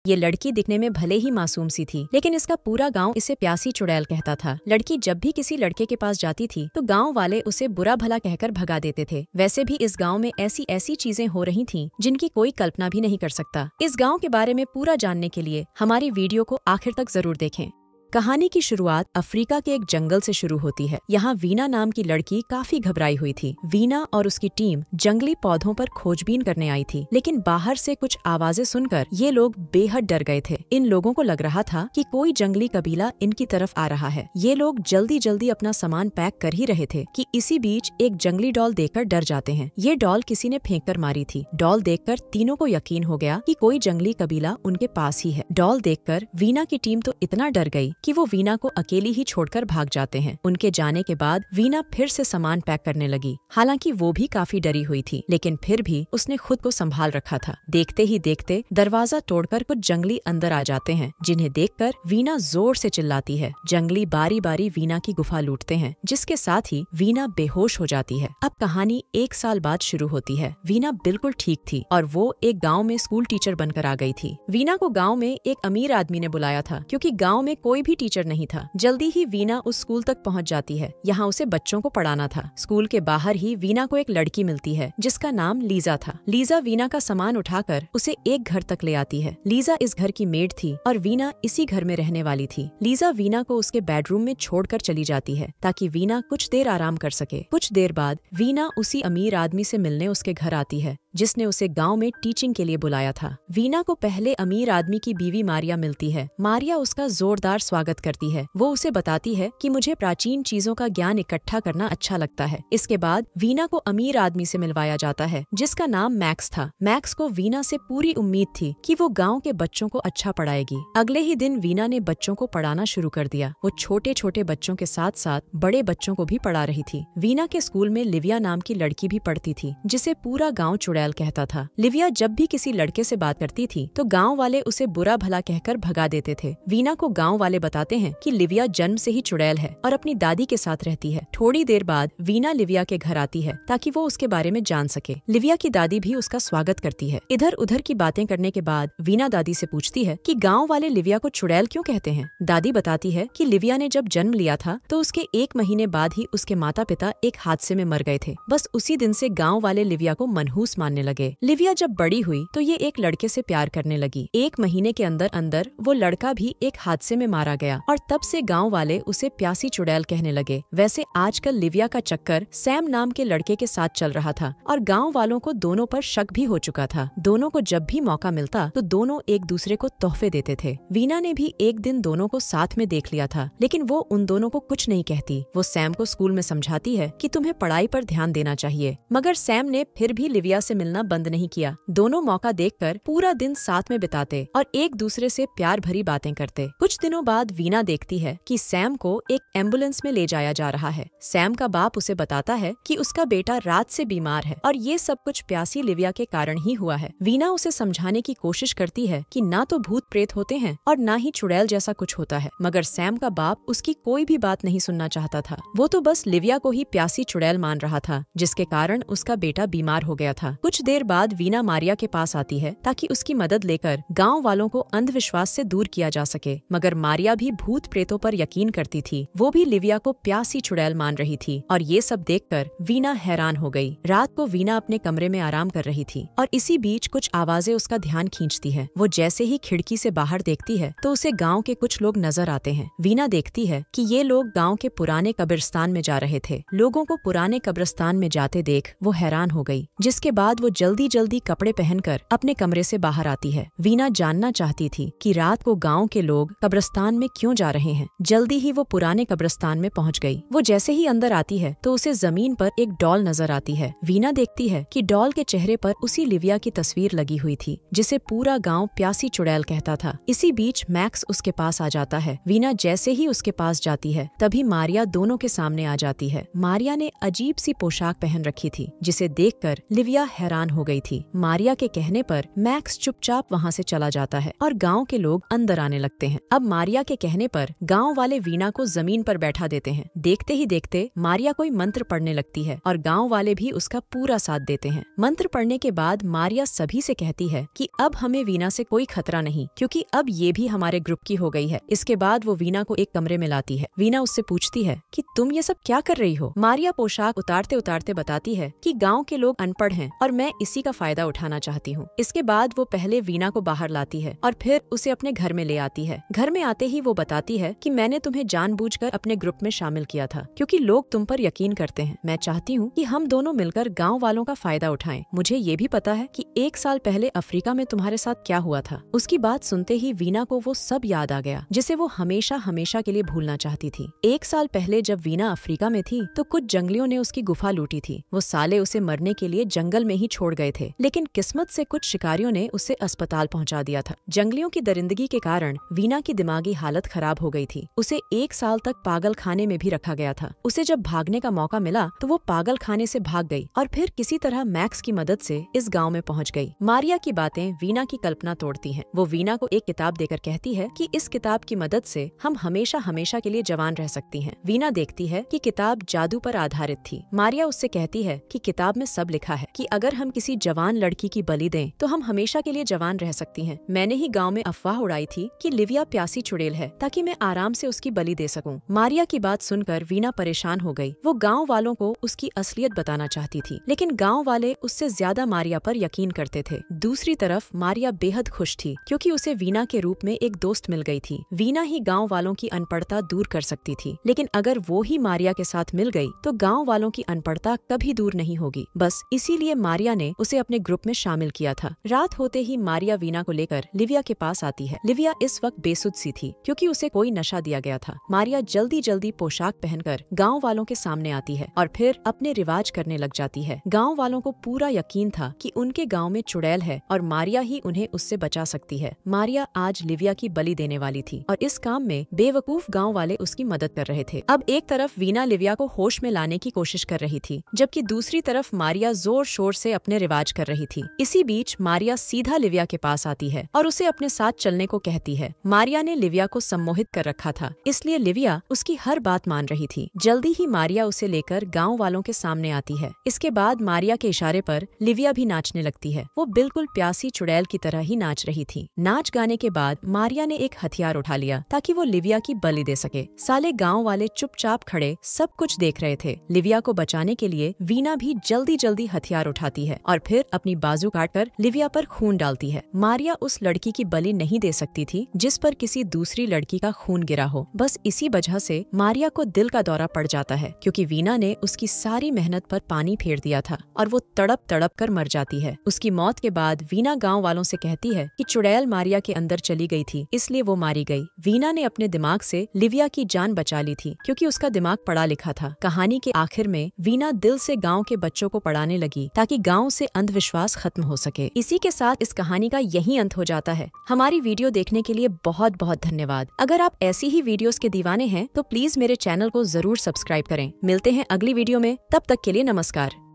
ये लड़की दिखने में भले ही मासूम सी थी, लेकिन इसका पूरा गांव इसे प्यासी चुड़ैल कहता था। लड़की जब भी किसी लड़के के पास जाती थी तो गांव वाले उसे बुरा भला कहकर भगा देते थे। वैसे भी इस गांव में ऐसी ऐसी चीजें हो रही थीं जिनकी कोई कल्पना भी नहीं कर सकता। इस गांव के बारे में पूरा जानने के लिए हमारी वीडियो को आखिर तक जरूर देखें। कहानी की शुरुआत अफ्रीका के एक जंगल से शुरू होती है। यहाँ वीना नाम की लड़की काफी घबराई हुई थी। वीना और उसकी टीम जंगली पौधों पर खोजबीन करने आई थी, लेकिन बाहर से कुछ आवाजें सुनकर ये लोग बेहद डर गए थे। इन लोगों को लग रहा था कि कोई जंगली कबीला इनकी तरफ आ रहा है। ये लोग जल्दी जल्दी अपना सामान पैक कर ही रहे थे कि इसी बीच एक जंगली डॉल देखकर डर जाते हैं। ये डॉल किसी ने फेंक कर मारी थी। डॉल देखकर तीनों को यकीन हो गया कि कोई जंगली कबीला उनके पास ही है। डॉल देखकर वीना की टीम तो इतना डर गई कि वो वीना को अकेली ही छोड़कर भाग जाते हैं। उनके जाने के बाद वीना फिर से सामान पैक करने लगी। हालांकि वो भी काफी डरी हुई थी, लेकिन फिर भी उसने खुद को संभाल रखा था। देखते ही देखते दरवाजा तोड़कर कुछ जंगली अंदर आ जाते हैं, जिन्हें देखकर वीना जोर से चिल्लाती है। जंगली बारी बारी वीना की गुफा लूटते हैं, जिसके साथ ही वीना बेहोश हो जाती है। अब कहानी 1 साल बाद शुरू होती है। वीना बिल्कुल ठीक थी और वो एक गाँव में स्कूल टीचर बनकर आ गई थी। वीना को गाँव में एक अमीर आदमी ने बुलाया था, क्योंकि गाँव में कोई भी टीचर नहीं था। जल्दी ही वीना उस स्कूल तक पहुंच जाती है। यहाँ उसे बच्चों को पढ़ाना था। स्कूल के बाहर ही वीना को एक लड़की मिलती है, जिसका नाम लीजा था। लीजा वीना का सामान उठाकर उसे एक घर तक ले आती है। लीजा इस घर की मेड थी और वीना इसी घर में रहने वाली थी। लीजा वीना को उसके बेडरूम में छोड़कर चली जाती है, ताकि वीना कुछ देर आराम कर सके। कुछ देर बाद वीना उसी अमीर आदमी से मिलने उसके घर आती है, जिसने उसे गांव में टीचिंग के लिए बुलाया था। वीना को पहले अमीर आदमी की बीवी मारिया मिलती है। मारिया उसका जोरदार स्वागत करती है। वो उसे बताती है कि मुझे प्राचीन चीजों का ज्ञान इकट्ठा करना अच्छा लगता है। इसके बाद वीना को अमीर आदमी से मिलवाया जाता है, जिसका नाम मैक्स था। मैक्स को वीना से पूरी उम्मीद थी कि वो गाँव के बच्चों को अच्छा पढ़ाएगी। अगले ही दिन वीना ने बच्चों को पढ़ाना शुरू कर दिया। वो छोटे छोटे बच्चों के साथ साथ बड़े बच्चों को भी पढ़ा रही थी। वीना के स्कूल में लिविया नाम की लड़की भी पढ़ती थी, जिसे पूरा गाँव चुड़ैल कहता था। लिविया जब भी किसी लड़के से बात करती थी तो गांव वाले उसे बुरा भला कहकर भगा देते थे। वीना को गांव वाले बताते हैं कि लिविया जन्म से ही चुड़ैल है और अपनी दादी के साथ रहती है। थोड़ी देर बाद वीना लिविया के घर आती है, ताकि वो उसके बारे में जान सके। लिविया की दादी भी उसका स्वागत करती है। इधर उधर की बातें करने के बाद वीना दादी से पूछती है कि गाँव वाले लिविया को चुड़ैल क्यों कहते हैं। दादी बताती है कि लिविया ने जब जन्म लिया था तो उसके 1 महीने बाद ही उसके माता पिता एक हादसे में मर गए थे। बस उसी दिन से गाँव वाले लिविया को मनहूस मानने लगे। लिविया जब बड़ी हुई तो ये एक लड़के से प्यार करने लगी। 1 महीने के अंदर अंदर वो लड़का भी एक हादसे में मारा गया और तब से गांव वाले उसे प्यासी चुड़ैल कहने लगे। वैसे आजकल लिविया का चक्कर सैम नाम के लड़के के साथ चल रहा था और गांव वालों को दोनों पर शक भी हो चुका था। दोनों को जब भी मौका मिलता तो दोनों एक दूसरे को तोहफे देते थे। वीना ने भी एक दिन दोनों को साथ में देख लिया था, लेकिन वो उन दोनों को कुछ नहीं कहती। वो सैम को स्कूल में समझाती है कि तुम्हें पढ़ाई पर ध्यान देना चाहिए, मगर सैम ने फिर भी लिविया से मिलना बंद नहीं किया। दोनों मौका देखकर पूरा दिन साथ में बिताते और एक दूसरे से प्यार भरी बातें करते। कुछ दिनों बाद वीना देखती है कि सैम को एक एम्बुलेंस में ले जाया जा रहा है। सैम का बाप उसे बताता है कि उसका बेटा रात से बीमार है और ये सब कुछ प्यासी लिविया के कारण ही हुआ है। वीना उसे समझाने की कोशिश करती है कि ना तो भूत प्रेत होते हैं और ना ही चुड़ैल जैसा कुछ होता है, मगर सैम का बाप उसकी कोई भी बात नहीं सुनना चाहता था। वो तो बस लिविया को ही प्यासी चुड़ैल मान रहा था, जिसके कारण उसका बेटा बीमार हो गया था। कुछ देर बाद वीना मारिया के पास आती है, ताकि उसकी मदद लेकर गांव वालों को अंधविश्वास से दूर किया जा सके। मगर मारिया भी भूत प्रेतों पर यकीन करती थी। वो भी लिविया को प्यासी चुड़ैल मान रही थी और ये सब देखकर वीना हैरान हो गई। रात को वीना अपने कमरे में आराम कर रही थी और इसी बीच कुछ आवाजें उसका ध्यान खींचती है। वो जैसे ही खिड़की से बाहर देखती है तो उसे गाँव के कुछ लोग नजर आते हैं। वीना देखती है कि ये लोग गाँव के पुराने कब्रिस्तान में जा रहे थे। लोगों को पुराने कब्रिस्तान में जाते देख वो हैरान हो गई, जिसके बाद वो जल्दी जल्दी कपड़े पहनकर अपने कमरे से बाहर आती है। वीना जानना चाहती थी कि रात को गांव के लोग कब्रिस्तान में क्यों जा रहे हैं। जल्दी ही वो पुराने कब्रिस्तान में पहुंच गई। वो जैसे ही अंदर आती है तो उसे जमीन पर एक डॉल नजर आती है। वीना देखती है कि डॉल के चेहरे पर उसी लिविया की तस्वीर लगी हुई थी, जिसे पूरा गाँव प्यासी चुड़ैल कहता था। इसी बीच मैक्स उसके पास आ जाता है। वीना जैसे ही उसके पास जाती है तभी मारिया दोनों के सामने आ जाती है। मारिया ने अजीब सी पोशाक पहन रखी थी, जिसे देखकर लिविया हैरान हो गई थी। मारिया के कहने पर मैक्स चुपचाप वहाँ से चला जाता है और गांव के लोग अंदर आने लगते हैं। अब मारिया के कहने पर गांव वाले वीणा को जमीन पर बैठा देते हैं। देखते ही देखते मारिया कोई मंत्र पढ़ने लगती है और गांव वाले भी उसका पूरा साथ देते हैं। मंत्र पढ़ने के बाद मारिया सभी से कहती है कि अब हमें वीणा से कोई खतरा नहीं, क्योंकि अब ये भी हमारे ग्रुप की हो गई है। इसके बाद वो वीणा को एक कमरे में लाती है। वीणा उससे पूछती है कि तुम ये सब क्या कर रही हो। मारिया पोशाक उतारते उतारते बताती है कि गाँव के लोग अनपढ़ हैं और मैं इसी का फायदा उठाना चाहती हूँ। इसके बाद वो पहले वीणा को बाहर लाती है और फिर उसे अपने घर में ले आती है। घर में आते ही वो बताती है कि मैंने तुम्हें जानबूझकर अपने ग्रुप में शामिल किया था, क्योंकि लोग तुम पर यकीन करते हैं। मैं चाहती हूँ कि हम दोनों मिलकर गाँव वालों का फायदा उठाएं। मुझे ये भी पता है कि 1 साल पहले अफ्रीका में तुम्हारे साथ क्या हुआ था। उसकी बात सुनते ही वीणा को वो सब याद आ गया जिसे वो हमेशा हमेशा के लिए भूलना चाहती थी। 1 साल पहले जब वीणा अफ्रीका में थी तो कुछ जंगलियों ने उसकी गुफा लूटी थी। वो साले उसे मरने के लिए जंगल में ही छोड़ गए थे, लेकिन किस्मत से कुछ शिकारियों ने उसे अस्पताल पहुंचा दिया था। जंगलियों की दरिंदगी के कारण वीणा की दिमागी हालत खराब हो गई थी। उसे 1 साल तक पागल खाने में भी रखा गया था। उसे जब भागने का मौका मिला तो वो पागल खाने से भाग गई और फिर किसी तरह मैक्स की मदद से इस गांव में पहुंच गई। मारिया की बातें वीणा की कल्पना तोड़ती हैं। वो वीणा को एक किताब देकर कहती है कि इस किताब की मदद से हम हमेशा हमेशा के लिए जवान रह सकती हैं। वीणा देखती है कि किताब जादू पर आधारित थी। मारिया उससे कहती है कि किताब में सब लिखा है कि अगर हम किसी जवान लड़की की बलि दें तो हम हमेशा के लिए जवान रह सकती हैं। मैंने ही गाँव में अफवाह उड़ाई थी कि लिविया प्यासी चुड़ैल है, ताकि मैं आराम से उसकी बलि दे सकूं। मारिया की बात सुनकर वीणा परेशान हो गई। वो गाँव वालों को उसकी असलियत बताना चाहती थी, लेकिन गाँव वाले उससे ज्यादा मारिया पर यकीन करते थे। दूसरी तरफ मारिया बेहद खुश थी, क्योंकि उसे वीणा के रूप में एक दोस्त मिल गई थी। वीणा ही गाँव वालों की अनपढ़ता दूर कर सकती थी, लेकिन अगर वो ही मारिया के साथ मिल गई तो गाँव वालों की अनपढ़ता कभी दूर नहीं होगी। बस इसीलिए मारिया ने उसे अपने ग्रुप में शामिल किया था। रात होते ही मारिया वीणा को लेकर लिविया के पास आती है। लिविया इस वक्त बेसुध सी थी, क्योंकि उसे कोई नशा दिया गया था। मारिया जल्दी जल्दी पोशाक पहनकर गाँव वालों के सामने आती है और फिर अपने रिवाज करने लग जाती है। गाँव वालों को पूरा यकीन था कि उनके गाँव में चुड़ैल है और मारिया ही उन्हें उससे बचा सकती है। मारिया आज लिविया की बलि देने वाली थी और इस काम में बेवकूफ गाँव वाले उसकी मदद कर रहे थे। अब एक तरफ वीणा लिविया को होश में लाने की कोशिश कर रही थी, जबकि दूसरी तरफ मारिया जोर शोर से अपने रिवाज कर रही थी। इसी बीच मारिया सीधा लिविया के पास आती है और उसे अपने साथ चलने को कहती है। मारिया ने लिविया को सम्मोहित कर रखा था, इसलिए लिविया उसकी हर बात मान रही थी। जल्दी ही मारिया उसे लेकर गाँव वालों के सामने आती है। इसके बाद मारिया के इशारे पर लिविया भी नाचने लगती है। वो बिल्कुल प्यासी चुड़ैल की तरह ही नाच रही थी। नाच गाने के बाद मारिया ने एक हथियार उठा लिया ताकि वो लिविया की बलि दे सके। साले गाँव वाले चुपचाप खड़े सब कुछ देख रहे थे। लिविया को बचाने के लिए वीणा भी जल्दी जल्दी हथियार उठाती है और फिर अपनी बाजू काटकर लिविया पर खून डालती है। मारिया उस लड़की की बलि नहीं दे सकती थी जिस पर किसी दूसरी लड़की का खून गिरा हो। बस इसी वजह से मारिया को दिल का दौरा पड़ जाता है, क्योंकि वीणा ने उसकी सारी मेहनत पर पानी फेर दिया था और वो तड़प तड़प कर मर जाती है। उसकी मौत के बाद वीणा गाँव वालों से कहती है कि चुड़ैल मारिया के अंदर चली गई थी, इसलिए वो मारी गई। वीणा ने अपने दिमाग से लिविया की जान बचा ली थी, क्योंकि उसका दिमाग पढ़ा लिखा था। कहानी के आखिर में वीणा दिल से गाँव के बच्चों को पढ़ाने लगी ताकि गाँव से अंधविश्वास खत्म हो सके। इसी के साथ इस कहानी का यही अंत हो जाता है। हमारी वीडियो देखने के लिए बहुत बहुत धन्यवाद। अगर आप ऐसी ही वीडियोस के दीवाने हैं तो प्लीज मेरे चैनल को जरूर सब्सक्राइब करें। मिलते हैं अगली वीडियो में, तब तक के लिए नमस्कार।